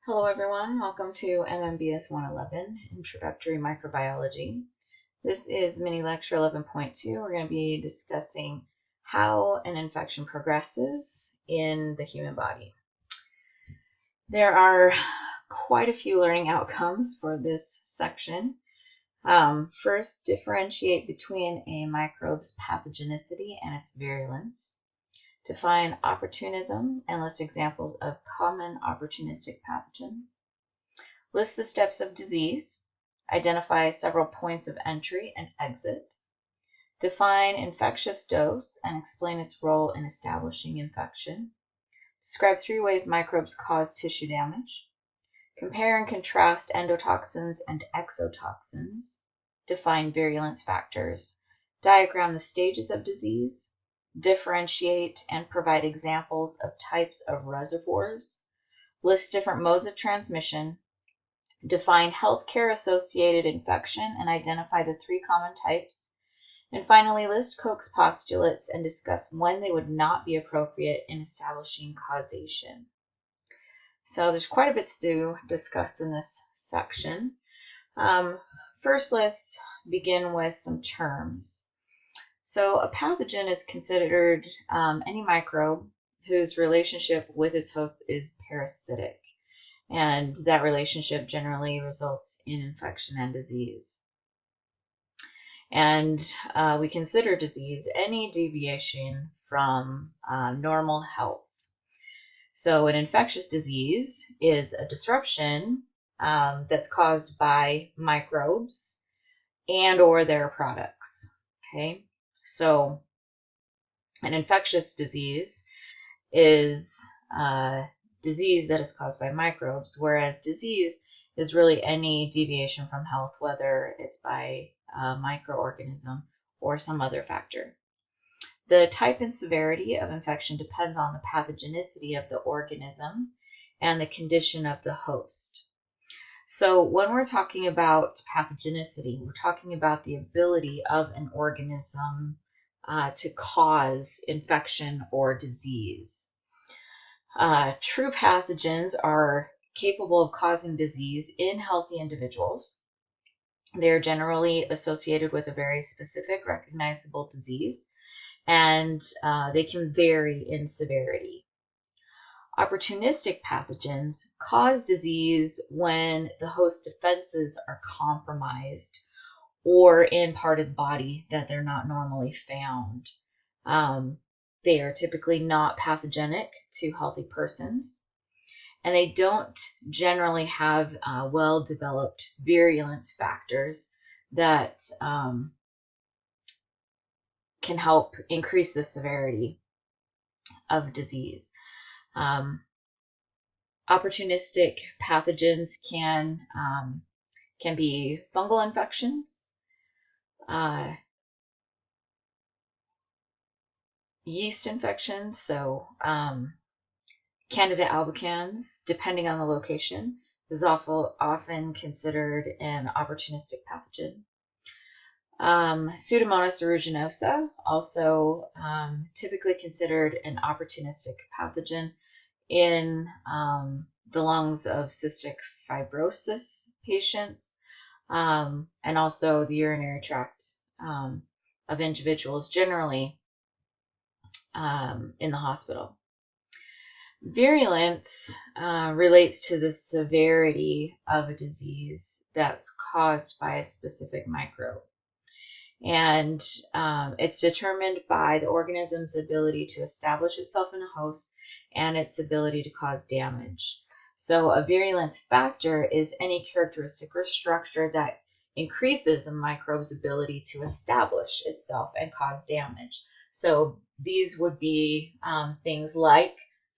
Hello everyone, welcome to MMBS111, Introductory Microbiology. This is mini lecture 11.2. We're going to be discussing how an infection progresses in the human body. There are quite a few learning outcomes for this section. First, differentiate between a microbe's pathogenicity and its virulence. Define opportunism and list examples of common opportunistic pathogens. List the steps of disease. Identify several points of entry and exit. Define infectious dose and explain its role in establishing infection. Describe 3 ways microbes cause tissue damage. Compare and contrast endotoxins and exotoxins. Define virulence factors. Diagram the stages of disease. Differentiate and provide examples of types of reservoirs. List different modes of transmission. Define healthcare-associated infection and identify the 3 common types. And finally, list Koch's postulates and discuss when they would not be appropriate in establishing causation. So there's quite a bit to discuss in this section. First, let's begin with some terms. So a pathogen is considered any microbe whose relationship with its host is parasitic, and that relationship generally results in infection and disease. And we consider disease any deviation from normal health. So an infectious disease is a disruption that's caused by microbes and or their products. Okay. So an infectious disease is disease that is caused by microbes, whereas disease is really any deviation from health, whether it's by a microorganism or some other factor. The type and severity of infection depends on the pathogenicity of the organism and the condition of the host. So when we're talking about pathogenicity, we're talking about the ability of an organism to cause infection or disease. True pathogens are capable of causing disease in healthy individuals. They're generally associated with a very specific recognizable disease, and they can vary in severity. Opportunistic pathogens cause disease when the host defenses are compromised or in part of the body that they're not normally found. They are typically not pathogenic to healthy persons, and they don't generally have well-developed virulence factors that can help increase the severity of disease. Opportunistic pathogens can be fungal infections, yeast infections, so Candida albicans, depending on the location, is often considered an opportunistic pathogen. Pseudomonas aeruginosa, also typically considered an opportunistic pathogen in the lungs of cystic fibrosis patients, and also the urinary tract of individuals generally in the hospital. Virulence relates to the severity of a disease that's caused by a specific microbe. And it's determined by the organism's ability to establish itself in a host and its ability to cause damage. So a virulence factor is any characteristic or structure that increases a microbe's ability to establish itself and cause damage. So these would be things like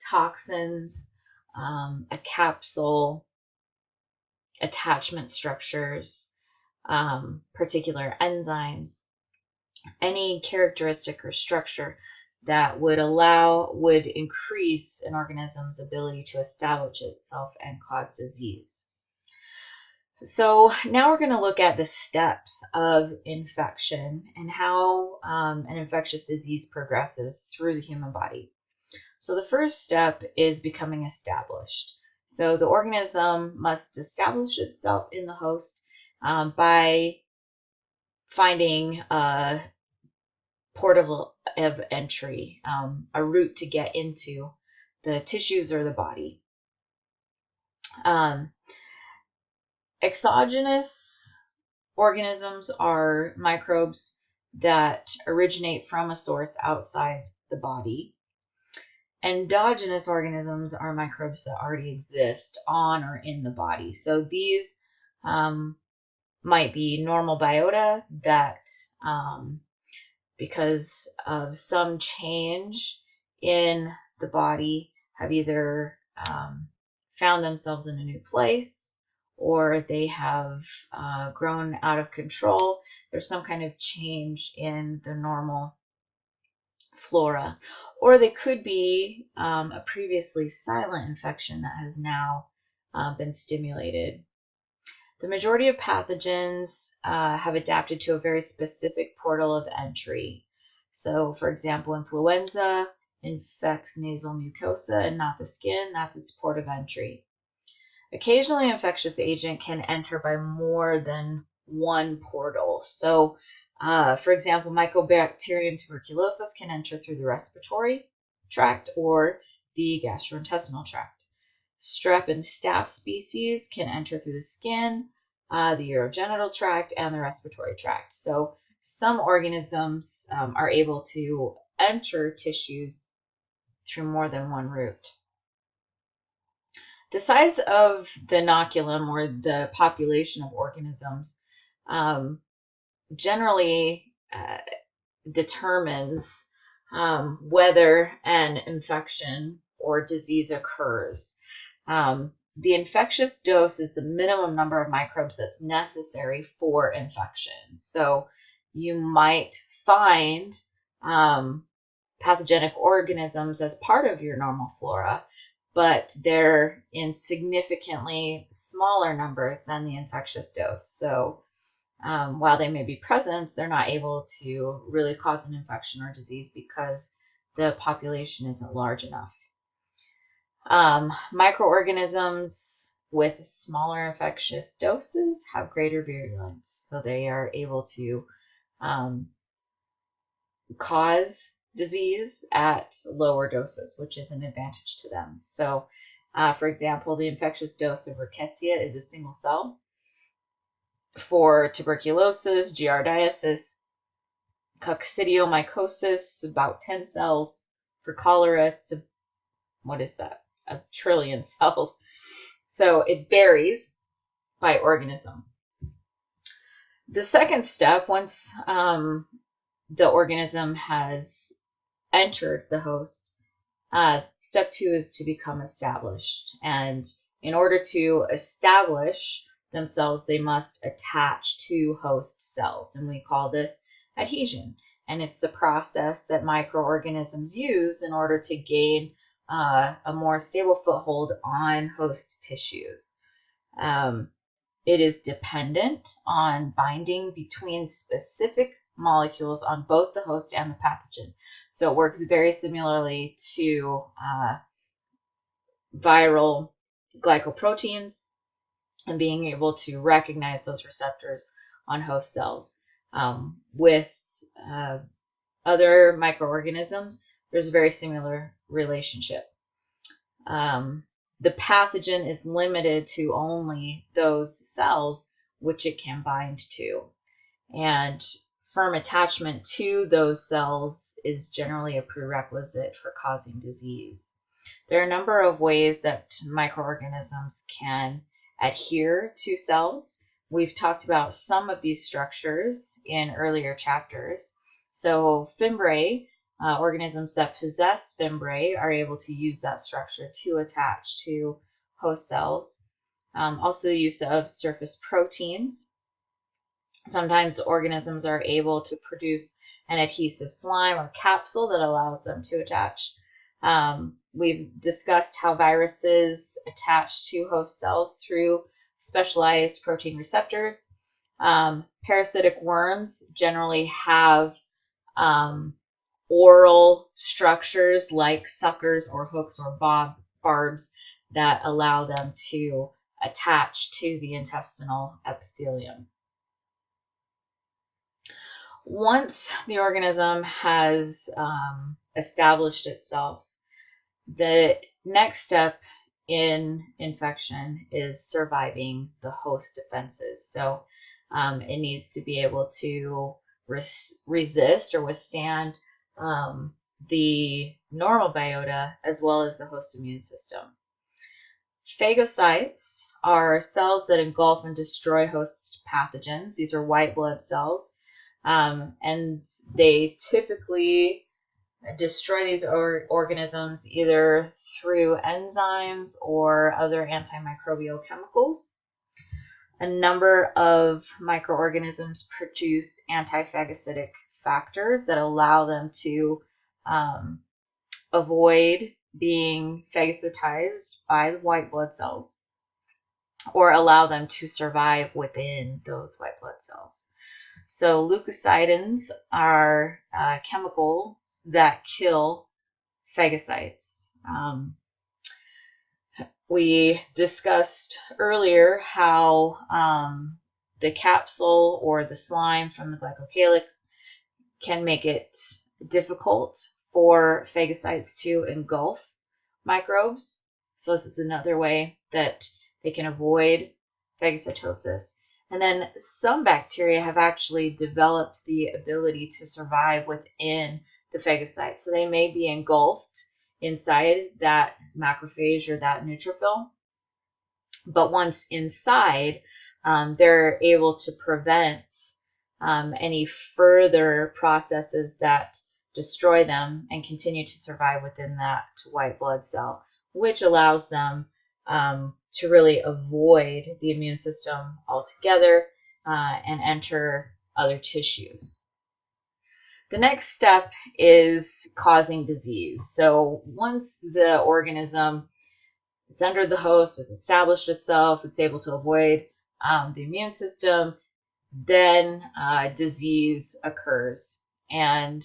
toxins, a capsule, attachment structures, particular enzymes, any characteristic or structure that would increase an organism's ability to establish itself and cause disease. So now we're going to look at the steps of infection and how an infectious disease progresses through the human body. So the first step is becoming established. So the organism must establish itself in the host by finding a port of entry, a route to get into the tissues or the body. Exogenous organisms are microbes that originate from a source outside the body. Endogenous organisms are microbes that already exist on or in the body. So these might be normal biota that, because of some change in the body, have either found themselves in a new place, or they have grown out of control. There's some kind of change in the normal flora. Or they could be a previously silent infection that has now been stimulated. The majority of pathogens have adapted to a very specific portal of entry. So, for example, influenza infects nasal mucosa and not the skin. That's its port of entry. Occasionally, an infectious agent can enter by more than one portal. So, for example, Mycobacterium tuberculosis can enter through the respiratory tract or the gastrointestinal tract. Strep and staph species can enter through the skin, the urogenital tract, and the respiratory tract. So some organisms are able to enter tissues through more than one route. The size of the inoculum, or the population of organisms, generally determines whether an infection or disease occurs. The infectious dose is the minimum number of microbes that's necessary for infection. So you might find pathogenic organisms as part of your normal flora, but they're in significantly smaller numbers than the infectious dose. So while they may be present, they're not able to really cause an infection or disease because the population isn't large enough. Microorganisms with smaller infectious doses have greater virulence, so they are able to cause disease at lower doses, which is an advantage to them. So, for example, the infectious dose of rickettsia is a single cell. For tuberculosis, giardiasis, coccidiomycosis, about 10 cells. For cholera, it's a trillion cells. So it varies by organism. The second step, once the organism has entered the host, step 2 is to become established. And in order to establish themselves, they must attach to host cells, and we call this adhesion. And it's the process that microorganisms use in order to gain a more stable foothold on host tissues. It is dependent on binding between specific molecules on both the host and the pathogen. So it works very similarly to viral glycoproteins and being able to recognize those receptors on host cells. With other microorganisms, there's a very similar relationship. The pathogen is limited to only those cells which it can bind to. And firm attachment to those cells is generally a prerequisite for causing disease. There are a number of ways that microorganisms can adhere to cells. We've talked about some of these structures in earlier chapters. So fimbriae, organisms that possess fimbriae, are able to use that structure to attach to host cells. Also the use of surface proteins. Sometimes organisms are able to produce an adhesive slime or capsule that allows them to attach. We've discussed how viruses attach to host cells through specialized protein receptors. Parasitic worms generally have oral structures like suckers or hooks or barbs that allow them to attach to the intestinal epithelium. Once the organism has established itself, the next step in infection is surviving the host defenses. So it needs to be able to resist or withstand the normal biota as well as the host immune system. Phagocytes are cells that engulf and destroy host pathogens. These are white blood cells, and they typically destroy these organisms either through enzymes or other antimicrobial chemicals. A number of microorganisms produce anti-phagocytic factors that allow them to avoid being phagocytized by white blood cells or allow them to survive within those white blood cells. So leukocidins are chemicals that kill phagocytes. We discussed earlier how the capsule or the slime from the glycocalyx can make it difficult for phagocytes to engulf microbes. So this is another way that they can avoid phagocytosis. And then some bacteria have actually developed the ability to survive within the phagocyte. So they may be engulfed inside that macrophage or that neutrophil. But once inside, they're able to prevent any further processes that destroy them and continue to survive within that white blood cell, which allows them to really avoid the immune system altogether and enter other tissues. The next step is causing disease. So once the organism is under the host, it's established itself, it's able to avoid the immune system, then disease occurs. And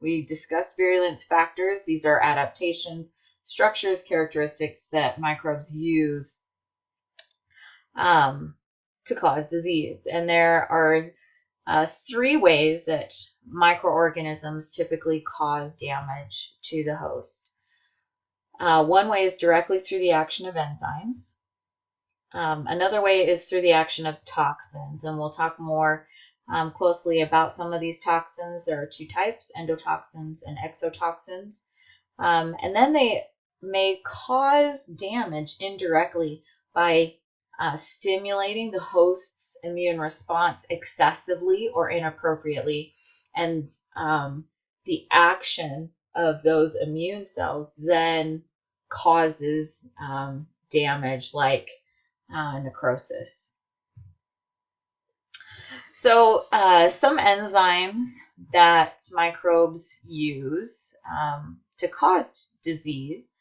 we discussed virulence factors. These are adaptations, structures, characteristics that microbes use to cause disease. And there are 3 ways that microorganisms typically cause damage to the host. One way is directly through the action of enzymes. Another way is through the action of toxins, and we'll talk more closely about some of these toxins. There are 2 types, endotoxins and exotoxins. And then they may cause damage indirectly by stimulating the host's immune response excessively or inappropriately. And the action of those immune cells then causes damage like necrosis. So some enzymes that microbes use to cause disease,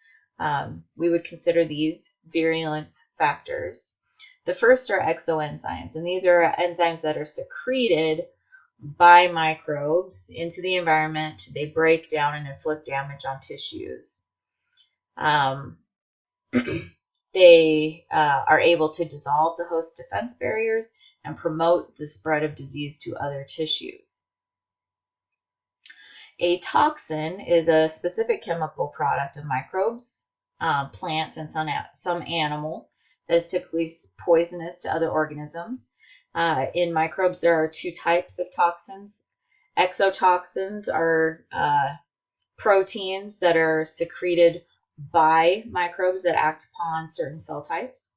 we would consider these virulence factors. The first are exoenzymes, and these are enzymes that are secreted by microbes into the environment. They break down and inflict damage on tissues. They are able to dissolve the host defense barriers and promote the spread of disease to other tissues. A toxin is a specific chemical product of microbes, plants, and some animals that is typically poisonous to other organisms. In microbes, there are 2 types of toxins. Exotoxins are proteins that are secreted by microbes that act upon certain cell types.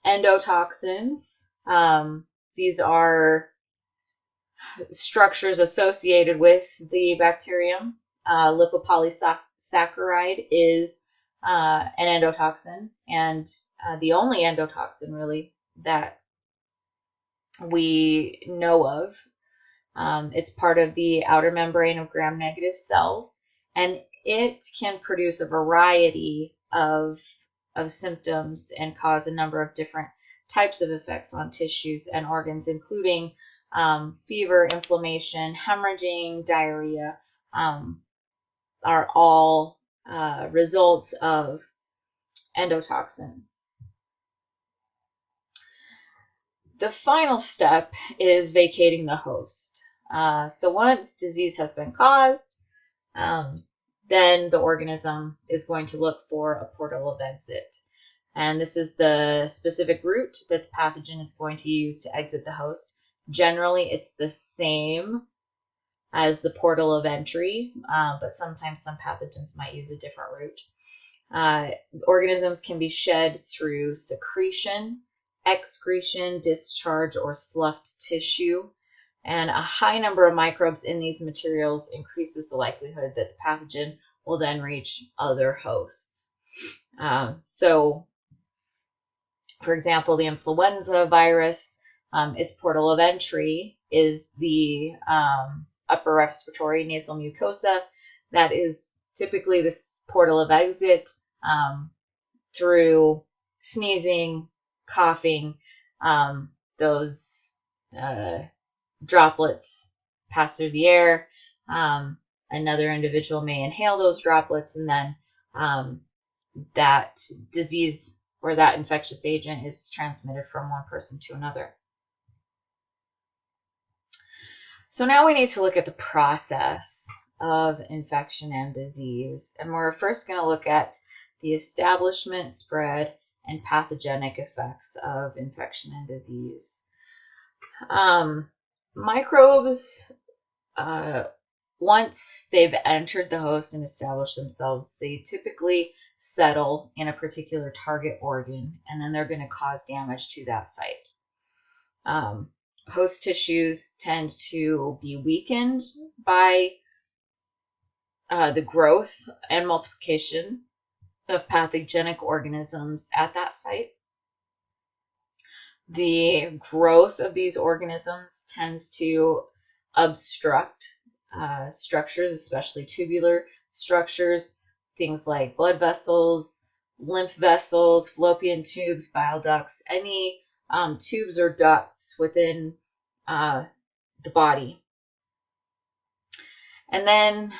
Endotoxins, these are structures associated with the bacterium. Lipopolysaccharide is an endotoxin, and the only endotoxin really that we know of. It's part of the outer membrane of gram-negative cells, and it can produce a variety of symptoms and cause a number of different types of effects on tissues and organs, including fever, inflammation, hemorrhaging, diarrhea, are all results of endotoxin. The final step is vacating the host. So once disease has been caused, then the organism is going to look for a portal of exit. And this is the specific route that the pathogen is going to use to exit the host. Generally, it's the same as the portal of entry, but sometimes some pathogens might use a different route. Organisms can be shed through secretion, excretion, discharge, or sloughed tissue. And a high number of microbes in these materials increases the likelihood that the pathogen will then reach other hosts. So, for example, the influenza virus, its portal of entry is the upper respiratory nasal mucosa. That is typically the portal of exit through sneezing, coughing. Those droplets pass through the air. Another individual may inhale those droplets, and then that disease or that infectious agent is transmitted from one person to another. So now we need to look at the process of infection and disease. And we're first going to look at the establishment, spread, and pathogenic effects of infection and disease. Microbes, once they've entered the host and established themselves, they typically settle in a particular target organ, and then they're going to cause damage to that site. Host tissues tend to be weakened by the growth and multiplication of pathogenic organisms at that site. The growth of these organisms tends to obstruct structures, especially tubular structures, things like blood vessels, lymph vessels, fallopian tubes, bile ducts, any tubes or ducts within the body. And then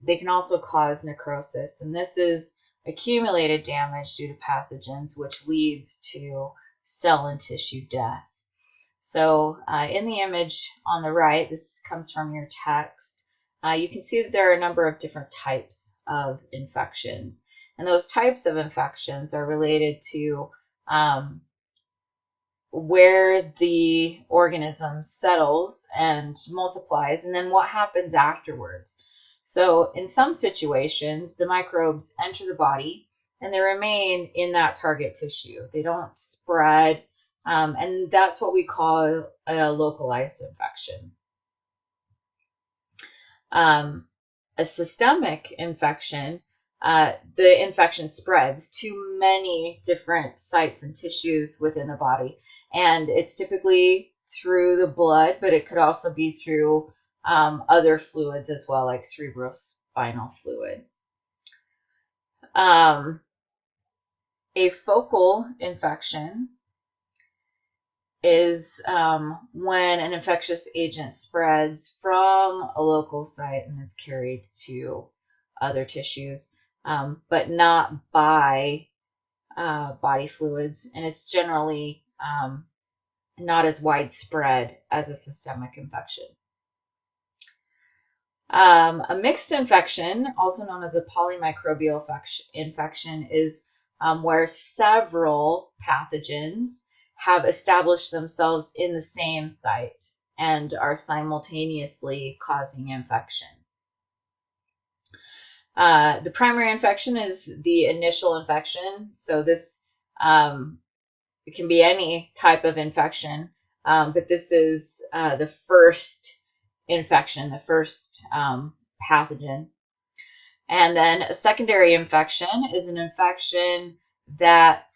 they can also cause necrosis, and this is accumulated damage due to pathogens, which leads to cell and tissue death. So in the image on the right, this comes from your text, you can see that there are a number of different types of infections. And those types of infections are related to where the organism settles and multiplies, and then what happens afterwards. So in some situations, the microbes enter the body and they remain in that target tissue. They don't spread, and that's what we call a localized infection. A systemic infection, the infection spreads to many different sites and tissues within the body. And it's typically through the blood, but it could also be through other fluids as well, like cerebrospinal fluid. A focal infection is when an infectious agent spreads from a local site and is carried to other tissues, but not by body fluids, and it's generally not as widespread as a systemic infection. A mixed infection, also known as a polymicrobial infection, is where several pathogens have established themselves in the same site and are simultaneously causing infection. The primary infection is the initial infection. So this it can be any type of infection, but this is the first infection, the first pathogen. And then a secondary infection is an infection that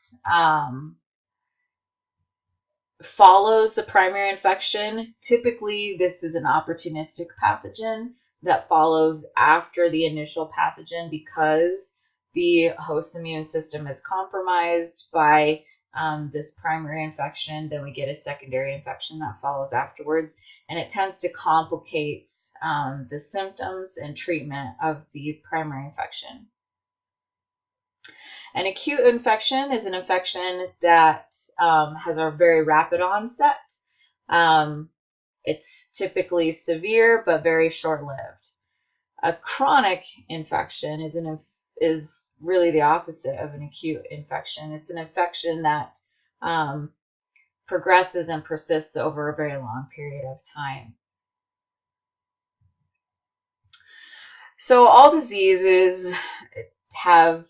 follows the primary infection. Typically, this is an opportunistic pathogen that follows after the initial pathogen because the host immune system is compromised by this primary infection. Then we get a secondary infection that follows afterwards, and it tends to complicate the symptoms and treatment of the primary infection. An acute infection is an infection that has a very rapid onset. It's typically severe but very short-lived. A chronic infection is really the opposite of an acute infection. It's an infection that progresses and persists over a very long period of time. So all diseases have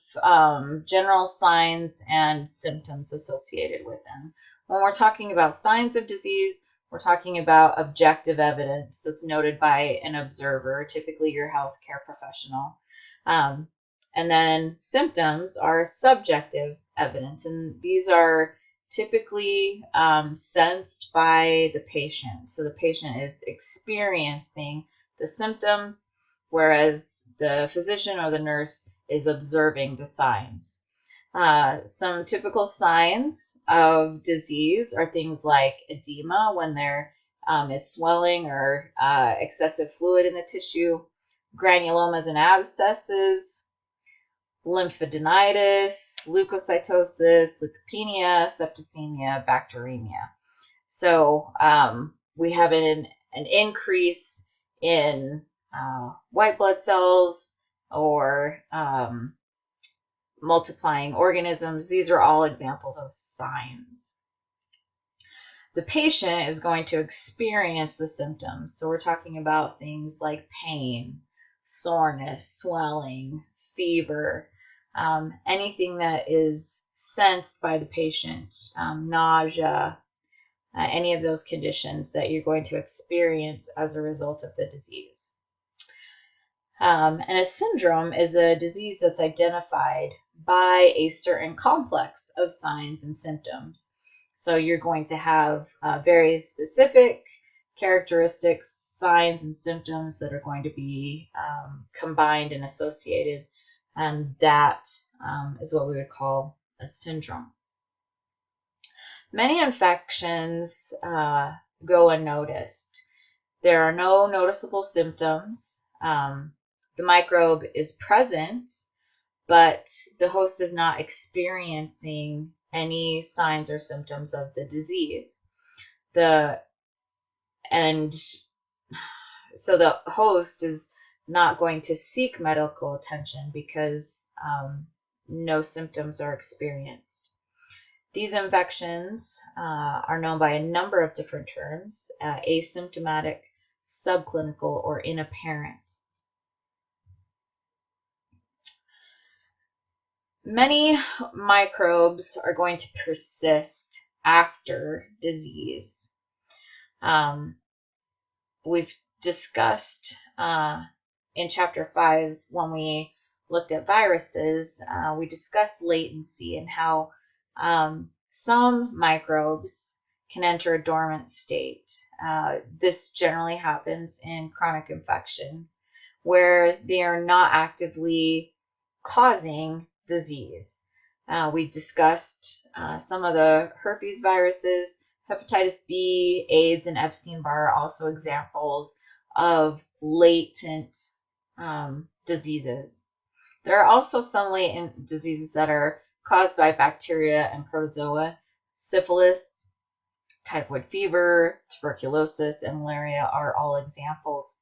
general signs and symptoms associated with them. When we're talking about signs of disease, we're talking about objective evidence that's noted by an observer, typically your healthcare professional. And then symptoms are subjective evidence, and these are typically sensed by the patient. So the patient is experiencing the symptoms, whereas the physician or the nurse is observing the signs. Some typical signs of disease are things like edema, when there is swelling or excessive fluid in the tissue, granulomas and abscesses, lymphadenitis, leukocytosis, leukopenia, septicemia, bacteremia. So we have an increase in white blood cells or multiplying organisms. These are all examples of signs. The patient is going to experience the symptoms. So we're talking about things like pain, soreness, swelling, fever, anything that is sensed by the patient, nausea, any of those conditions that you're going to experience as a result of the disease. And a syndrome is a disease that's identified by a certain complex of signs and symptoms. So you're going to have very specific characteristics, signs, and symptoms that are going to be combined and associated, and that is what we would call a syndrome. Many infections go unnoticed. There are no noticeable symptoms. The microbe is present, but the host is not experiencing any signs or symptoms of the disease. And so the host is not going to seek medical attention because no symptoms are experienced. These infections are known by a number of different terms: asymptomatic, subclinical, or inapparent. Many microbes are going to persist after disease. We've discussed in Chapter 5, when we looked at viruses, we discussed latency and how some microbes can enter a dormant state. This generally happens in chronic infections where they are not actively causing disease. We discussed some of the herpes viruses. Hepatitis B, AIDS, and Epstein-Barr are also examples of latent diseases. There are also some latent diseases that are caused by bacteria and protozoa. Syphilis, typhoid fever, tuberculosis, and malaria are all examples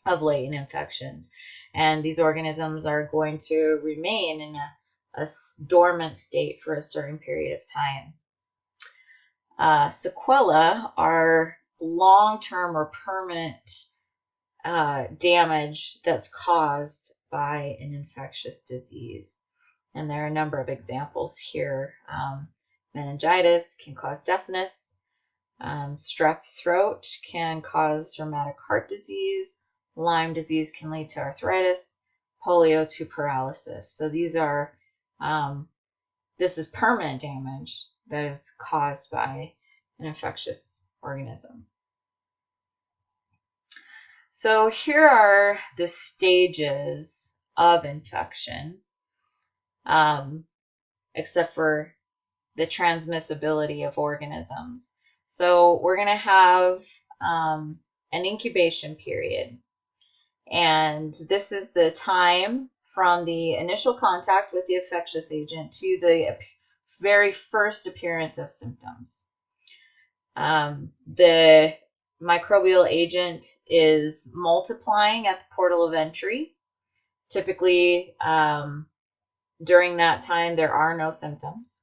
of latent infections. And these organisms are going to remain in a dormant state for a certain period of time. Sequelae are long-term or permanent damage that's caused by an infectious disease. And there are a number of examples here. Meningitis can cause deafness. Strep throat can cause rheumatic heart disease. Lyme disease can lead to arthritis. Polio to paralysis. So these are, this is permanent damage that is caused by an infectious organism. So here are the stages of infection, except for the transmissibility of organisms. So we're going to have an incubation period, and this is the time from the initial contact with the infectious agent to the very first appearance of symptoms. The microbial agent is multiplying at the portal of entry. Typically, during that time, there are no symptoms.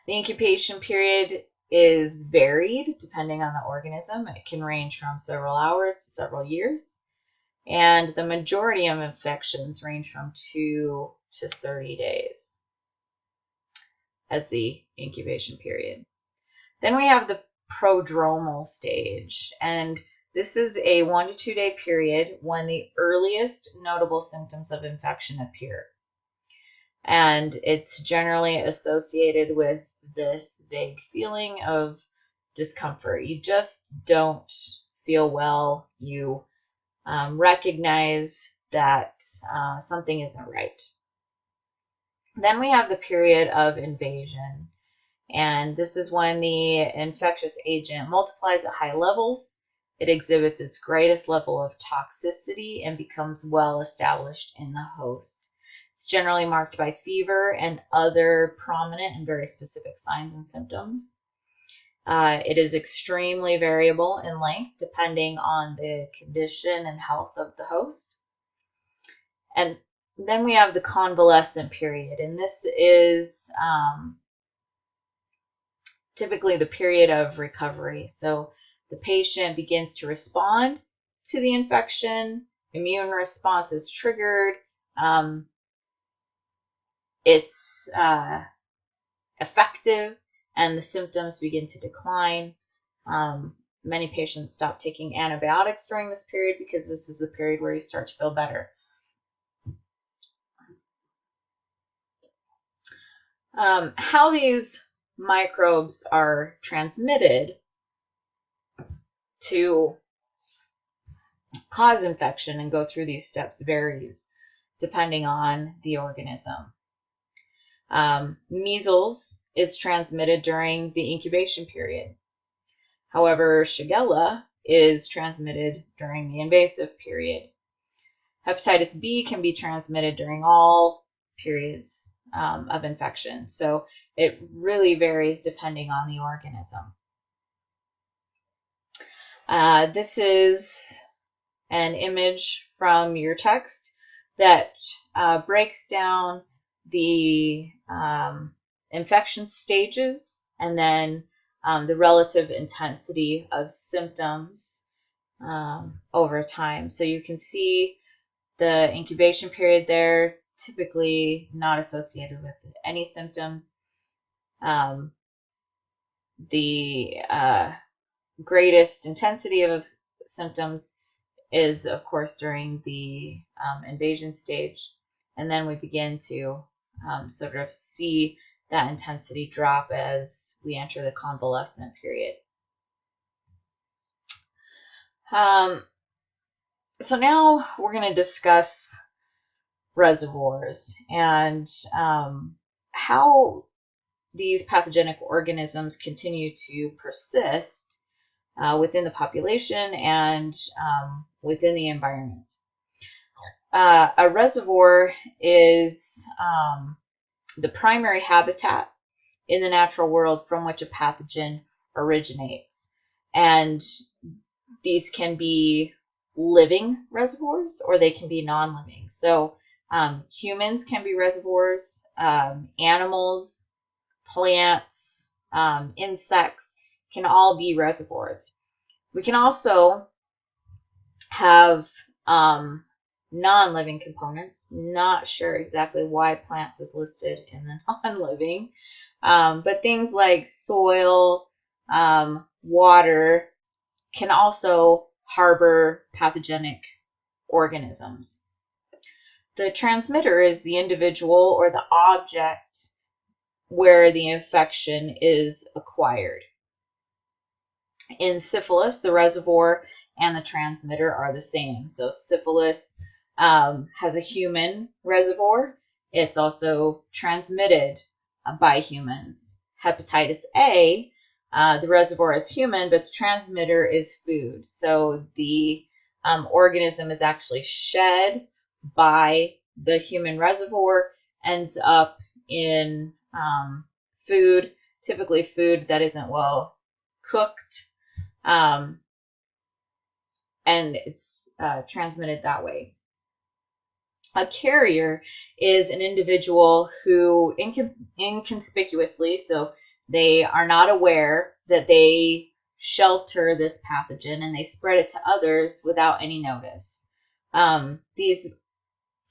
The incubation period is varied depending on the organism. It can range from several hours to several years. And the majority of infections range from 2 to 30 days as the incubation period. Then we have the prodromal stage, and this is a 1 to 2 day period when the earliest notable symptoms of infection appear. And it's generally associated with this vague feeling of discomfort. You just don't feel well. You recognize that something isn't right. Then we have the period of invasion, and this is when the infectious agent multiplies at high levels. It exhibits its greatest level of toxicity and becomes well established in the host. It's generally marked by fever and other prominent and very specific signs and symptoms. It is extremely variable in length depending on the condition and health of the host. And then we have the convalescent period, and this is typically the period of recovery. So the patient begins to respond to the infection, immune response is triggered, it's effective, and the symptoms begin to decline. Many patients stop taking antibiotics during this period because this is the period where you start to feel better. How these microbes are transmitted to cause infection and go through these steps varies depending on the organism. Measles is transmitted during the incubation period. However, Shigella is transmitted during the invasive period. Hepatitis B can be transmitted during all periods of infection. So it really varies depending on the organism. This is an image from your text that breaks down the infection stages and then the relative intensity of symptoms over time. So you can see the incubation period there, typically not associated with any symptoms. The greatest intensity of symptoms is, of course, during the invasion stage, and then we begin to sort of see that intensity drop as we enter the convalescent period. So now we're going to discuss reservoirs and how these pathogenic organisms continue to persist within the population and within the environment. A reservoir is the primary habitat in the natural world from which a pathogen originates. And these can be living reservoirs or they can be non-living. So humans can be reservoirs, animals, plants, insects can all be reservoirs. We can also have non-living components. Not sure exactly why plants is listed in the non-living, but things like soil, water can also harbor pathogenic organisms. The transmitter is the individual or the object where the infection is acquired. In syphilis, the reservoir and the transmitter are the same. So syphilis has a human reservoir. It's also transmitted by humans. Hepatitis A, the reservoir is human, but the transmitter is food. So the organism is actually shed by the human reservoir ends up in food, typically food that isn't well cooked, and it's transmitted that way. A carrier is an individual who inconspicuously, so they are not aware that they shelter this pathogen and they spread it to others without any notice. These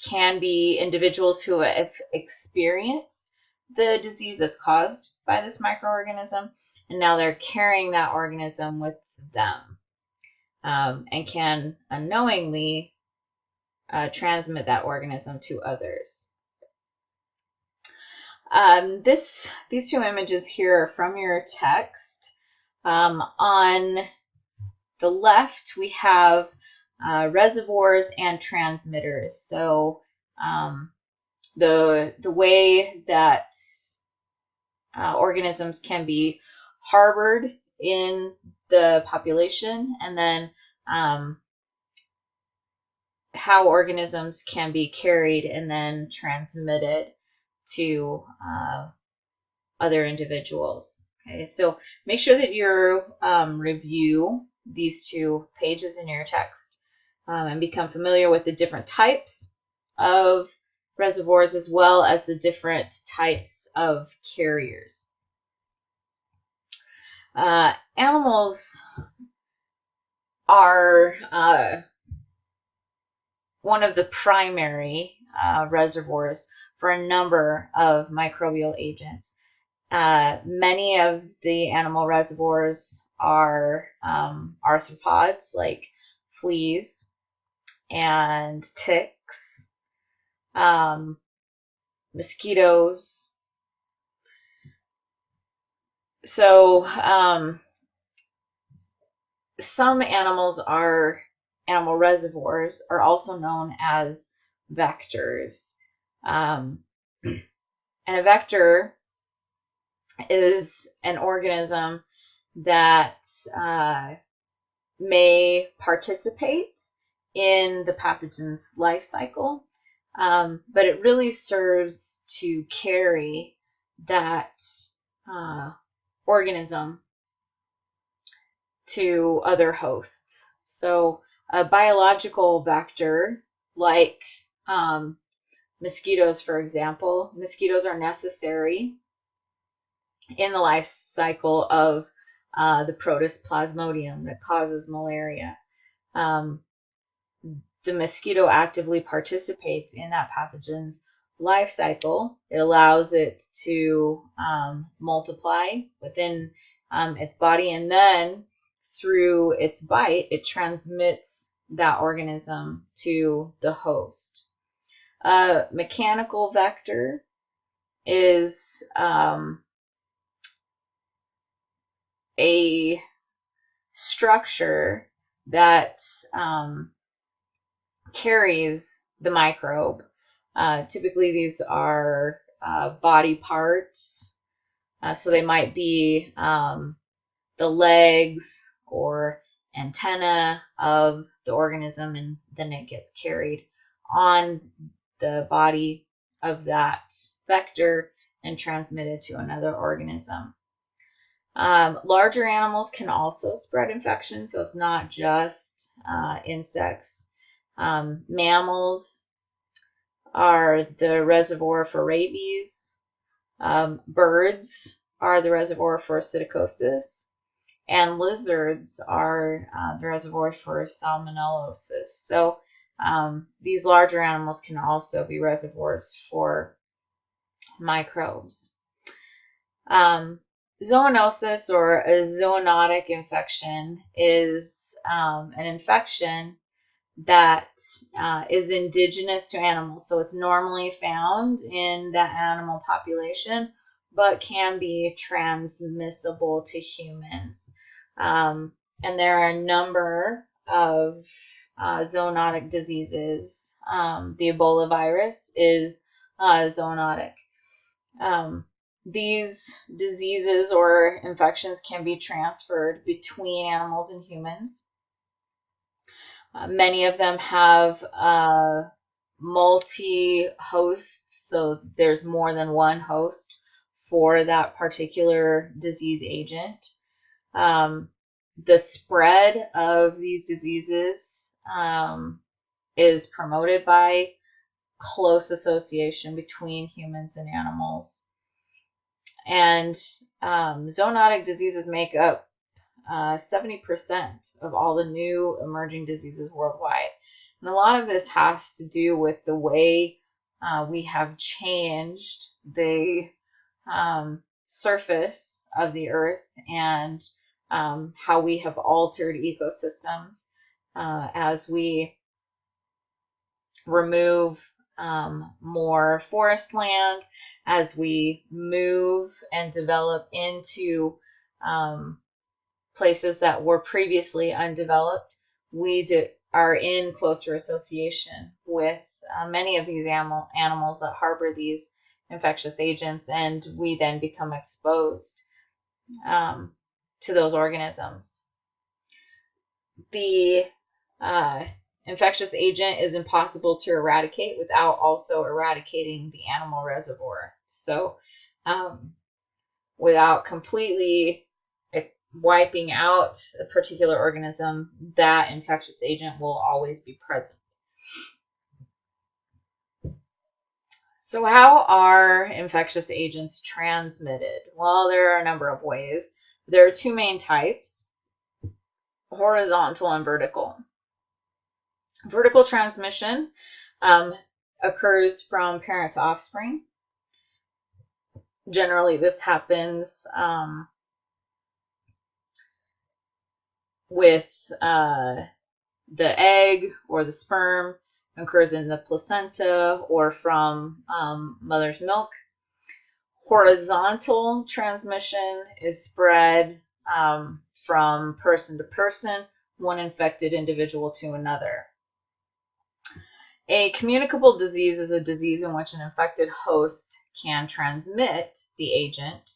can be individuals who have experienced the disease that's caused by this microorganism, and now they're carrying that organism with them, and can unknowingly transmit that organism to others. These two images here are from your text. On the left, we have reservoirs and transmitters. So the way that organisms can be harbored in the population, and then how organisms can be carried and then transmitted to other individuals. Okay, so make sure that you review these two pages in your text and become familiar with the different types of reservoirs as well as the different types of carriers. Animals are one of the primary reservoirs for a number of microbial agents. Many of the animal reservoirs are arthropods like fleas and ticks, mosquitoes. So some animals animal reservoirs are also known as vectors. And a vector is an organism that may participate in the pathogen's life cycle, but it really serves to carry that organism to other hosts. So a biological vector, like mosquitoes, for example, mosquitoes are necessary in the life cycle of the Protus plasmodium that causes malaria. The mosquito actively participates in that pathogen's life cycle. It allows it to multiply within its body, and then through its bite, it transmits that organism to the host. A mechanical vector is a structure that carries the microbe. Typically, these are body parts, so they might be the legs or antenna of the organism, and then it gets carried on the body of that vector and transmitted to another organism. Larger animals can also spread infection, so it's not just insects. Mammals are the reservoir for rabies. Birds are the reservoir for psittacosis. And lizards are the reservoir for salmonellosis. So these larger animals can also be reservoirs for microbes. Zoonosis, or a zoonotic infection, is an infection that is indigenous to animals. So it's normally found in the animal population, but can be transmissible to humans. And there are a number of zoonotic diseases. The Ebola virus is zoonotic. These diseases or infections can be transferred between animals and humans. Many of them have multi-hosts, so there's more than one host for that particular disease agent. The spread of these diseases is promoted by close association between humans and animals. And zoonotic diseases make up 70% of all the new emerging diseases worldwide. And a lot of this has to do with the way we have changed the surface of the earth and how we have altered ecosystems as we remove more forest land, as we move and develop into places that were previously undeveloped. We are in closer association with many of these animals that harbor these infectious agents, and we then become exposed to those organisms. The infectious agent is impossible to eradicate without also eradicating the animal reservoir. So without completely wiping out a particular organism, that infectious agent will always be present. So how are infectious agents transmitted? Well, there are a number of ways. There are two main types, horizontal and vertical. Vertical transmission occurs from parent to offspring. Generally, this happens with the egg or the sperm, occurs in the placenta or from mother's milk. Horizontal transmission is spread from person to person, one infected individual to another. A communicable disease is a disease in which an infected host can transmit the agent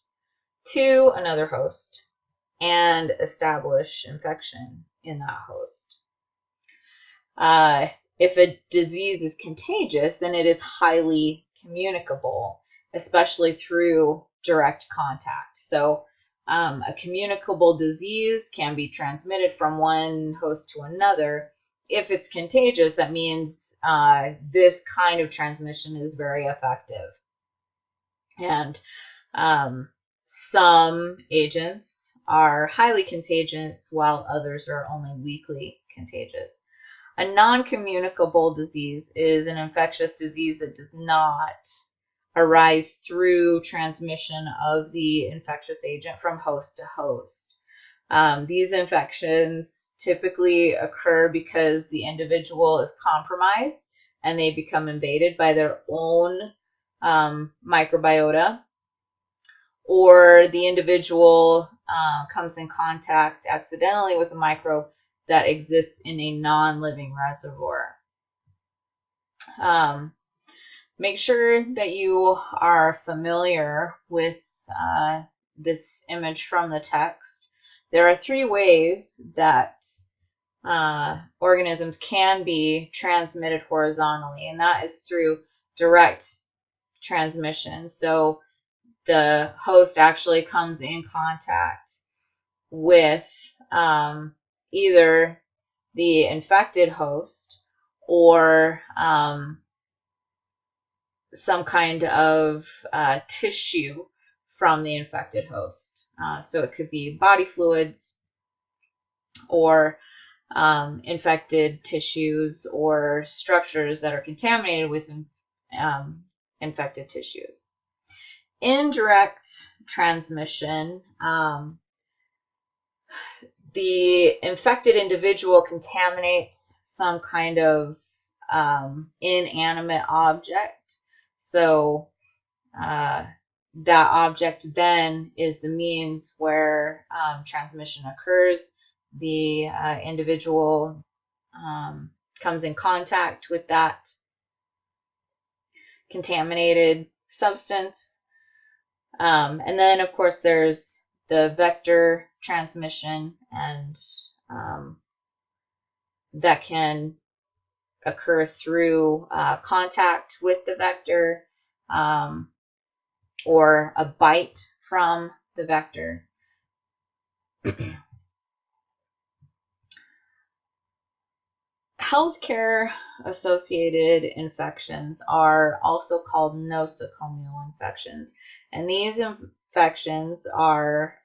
to another host and establish infection in that host. If a disease is contagious, then it is highly communicable, especially through direct contact. So a communicable disease can be transmitted from one host to another. If it's contagious, that means this kind of transmission is very effective. And some agents are highly contagious while others are only weakly contagious. A non-communicable disease is an infectious disease that does not arise through transmission of the infectious agent from host to host. These infections typically occur because the individual is compromised and they become invaded by their own microbiota, or the individual comes in contact accidentally with a microbe that exists in a non-living reservoir. Make sure that you are familiar with this image from the text. There are three ways that organisms can be transmitted horizontally, and that is through direct transmission. So the host actually comes in contact with either the infected host or some kind of tissue from the infected host. So it could be body fluids or infected tissues or structures that are contaminated with infected tissues. Indirect transmission, the infected individual contaminates some kind of inanimate object. So that object then is the means where transmission occurs. The individual comes in contact with that contaminated substance. And then, of course, there's the vector transmission, and that can occur through contact with the vector or a bite from the vector. Healthcare associated infections are also called nosocomial infections, and these infections are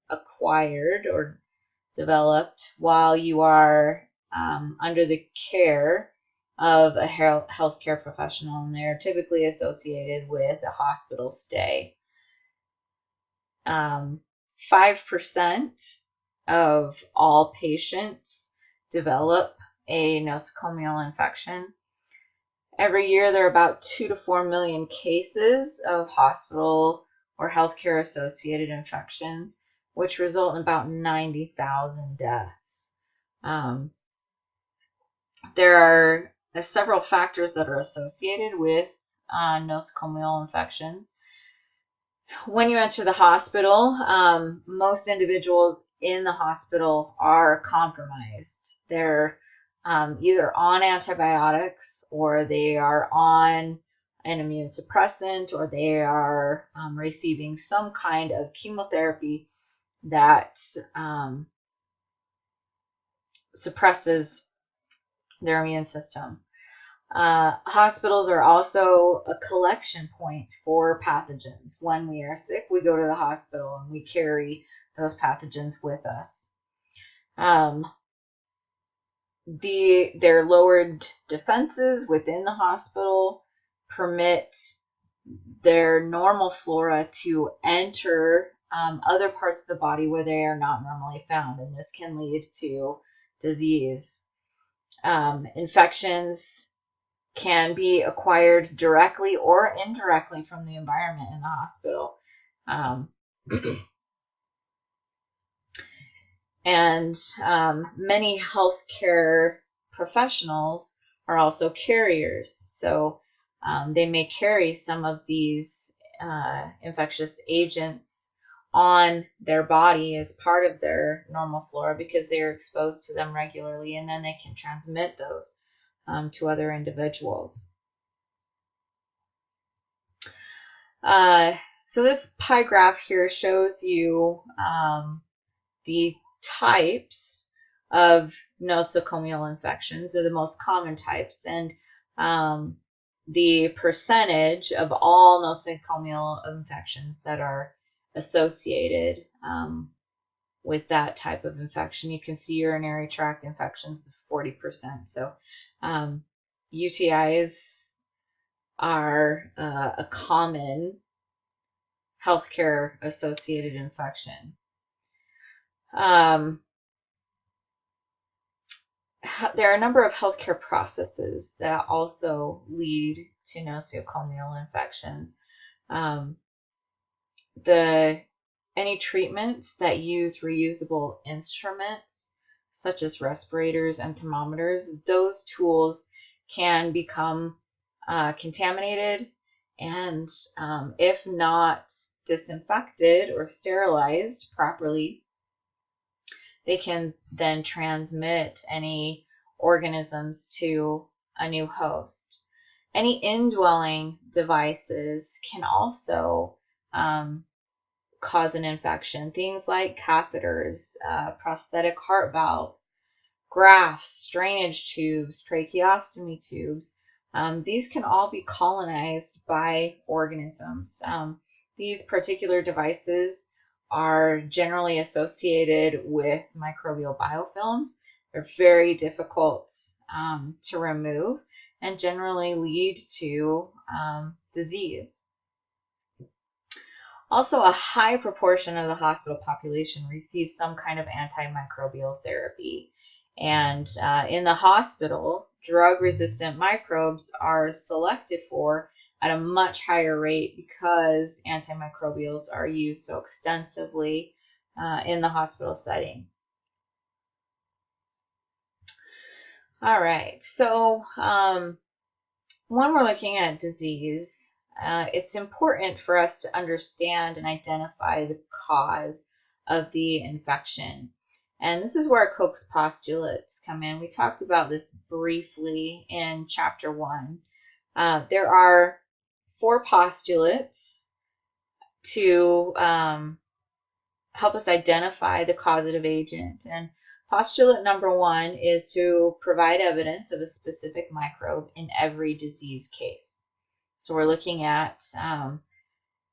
acquired or developed while you are under the care of a healthcare professional, and they're typically associated with a hospital stay. 5% of all patients develop a nosocomial infection. Every year there are about 2 to 4 million cases of hospital or healthcare associated infections, which result in about 90,000 deaths. There are several factors that are associated with nosocomial infections. When you enter the hospital, most individuals in the hospital are compromised. They're either on antibiotics, or they are on an immune suppressant, or they are receiving some kind of chemotherapy that suppresses their immune system. Hospitals are also a collection point for pathogens. When we are sick, we go to the hospital and we carry those pathogens with us. Their lowered defenses within the hospital permit their normal flora to enter other parts of the body where they are not normally found, and this can lead to disease. Infections can be acquired directly or indirectly from the environment in the hospital. And many healthcare professionals are also carriers. So they may carry some of these infectious agents on their body as part of their normal flora because they are exposed to them regularly, and then they can transmit those to other individuals. So this pie graph here shows you the types of nosocomial infections, or the most common types, and the percentage of all nosocomial infections that are associated with that type of infection. You can see urinary tract infections, 40%. So UTIs are a common healthcare associated infection. There are a number of healthcare processes that also lead to nosocomial infections. Any treatments that use reusable instruments, such as respirators and thermometers, those tools can become contaminated, and if not disinfected or sterilized properly, they can then transmit any organisms to a new host. Any indwelling devices can also cause an infection. Things like catheters, prosthetic heart valves, grafts, drainage tubes, tracheostomy tubes. These can all be colonized by organisms. These particular devices are generally associated with microbial biofilms. They're very difficult to remove and generally lead to disease. Also, a high proportion of the hospital population receives some kind of antimicrobial therapy. And in the hospital, drug-resistant microbes are selected for at a much higher rate because antimicrobials are used so extensively in the hospital setting. All right, so when we're looking at disease, it's important for us to understand and identify the cause of the infection. And this is where Koch's postulates come in. We talked about this briefly in chapter 1. There are 4 postulates to help us identify the causative agent. And postulate number 1 is to provide evidence of a specific microbe in every disease case. So we're looking at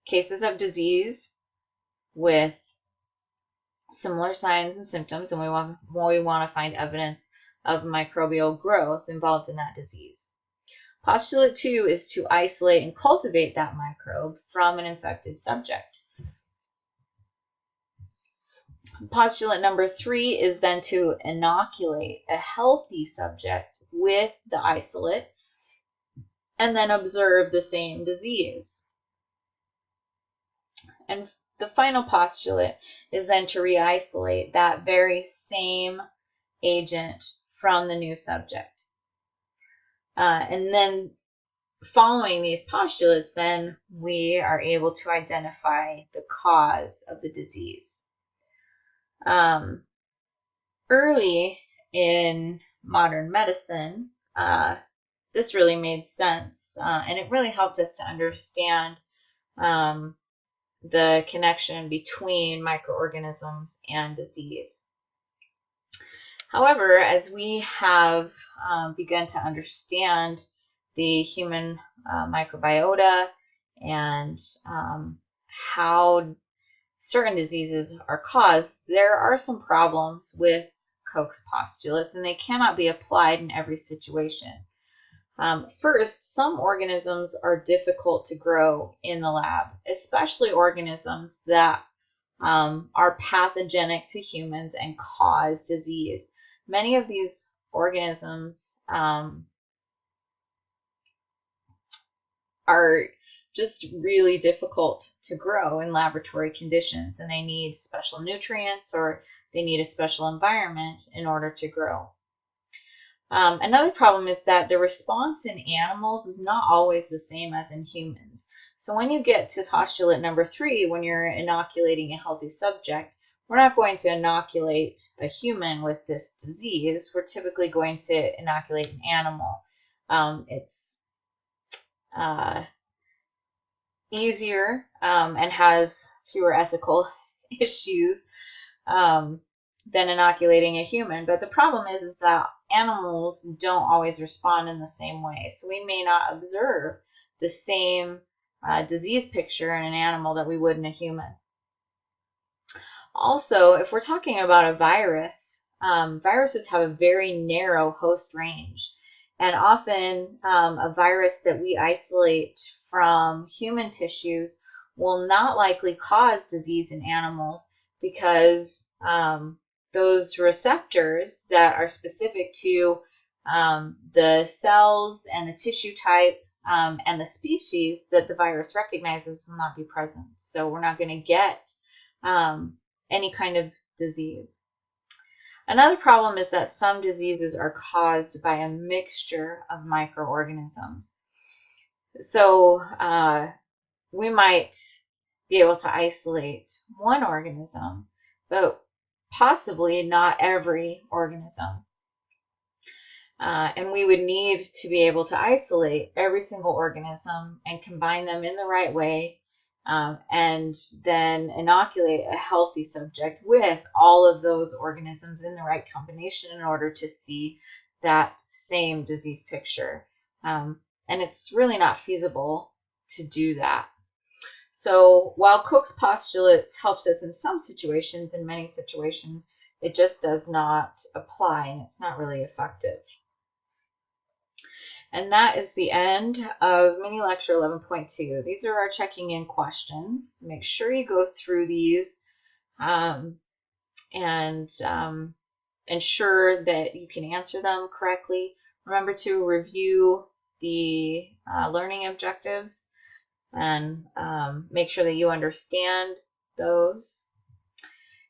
cases of disease with similar signs and symptoms, and we want to find evidence of microbial growth involved in that disease. Postulate 2 is to isolate and cultivate that microbe from an infected subject. Postulate number 3 is then to inoculate a healthy subject with the isolate and then observe the same disease. And the final postulate is then to re-isolate that very same agent from the new subject. And then following these postulates, then we are able to identify the cause of the disease. Early in modern medicine, this really made sense, and it really helped us to understand the connection between microorganisms and disease. However, as we have begun to understand the human microbiota and how certain diseases are caused, there are some problems with Koch's postulates, and they cannot be applied in every situation. First, some organisms are difficult to grow in the lab, especially organisms that are pathogenic to humans and cause disease. Many of these organisms are just really difficult to grow in laboratory conditions, and they need special nutrients or they need a special environment in order to grow. Another problem is that the response in animals is not always the same as in humans. So when you get to postulate number 3, when you're inoculating a healthy subject, we're not going to inoculate a human with this disease. We're typically going to inoculate an animal. It's easier and has fewer ethical issues than inoculating a human. But the problem is that animals don't always respond in the same way. So we may not observe the same disease picture in an animal that we would in a human. Also, if we're talking about a virus, viruses have a very narrow host range. And often a virus that we isolate from human tissues will not likely cause disease in animals because those receptors that are specific to the cells and the tissue type and the species that the virus recognizes will not be present. So we're not going to get any kind of disease. Another problem is that some diseases are caused by a mixture of microorganisms. So we might be able to isolate one organism, but possibly not every organism. And we would need to be able to isolate every single organism and combine them in the right way, and then inoculate a healthy subject with all of those organisms in the right combination in order to see that same disease picture. And it's really not feasible to do that. So while Koch's postulates helps us in some situations, in many situations, it just does not apply and it's not really effective. And that is the end of mini lecture 11.2. These are our checking in questions. Make sure you go through these and ensure that you can answer them correctly. Remember to review the learning objectives and make sure that you understand those.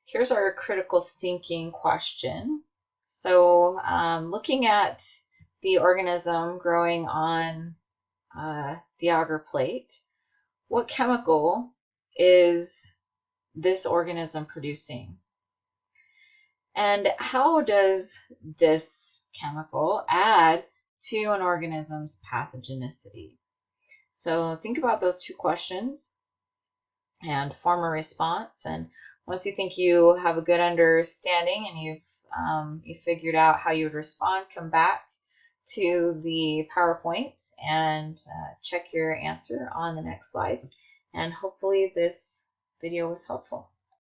Here's our critical thinking question. So looking at the organism growing on the agar plate, what chemical is this organism producing? And how does this chemical add to an organism's pathogenicity? So think about those two questions and form a response. And once you think you have a good understanding and you've figured out how you would respond, come back to the PowerPoint and check your answer on the next slide. And hopefully this video was helpful.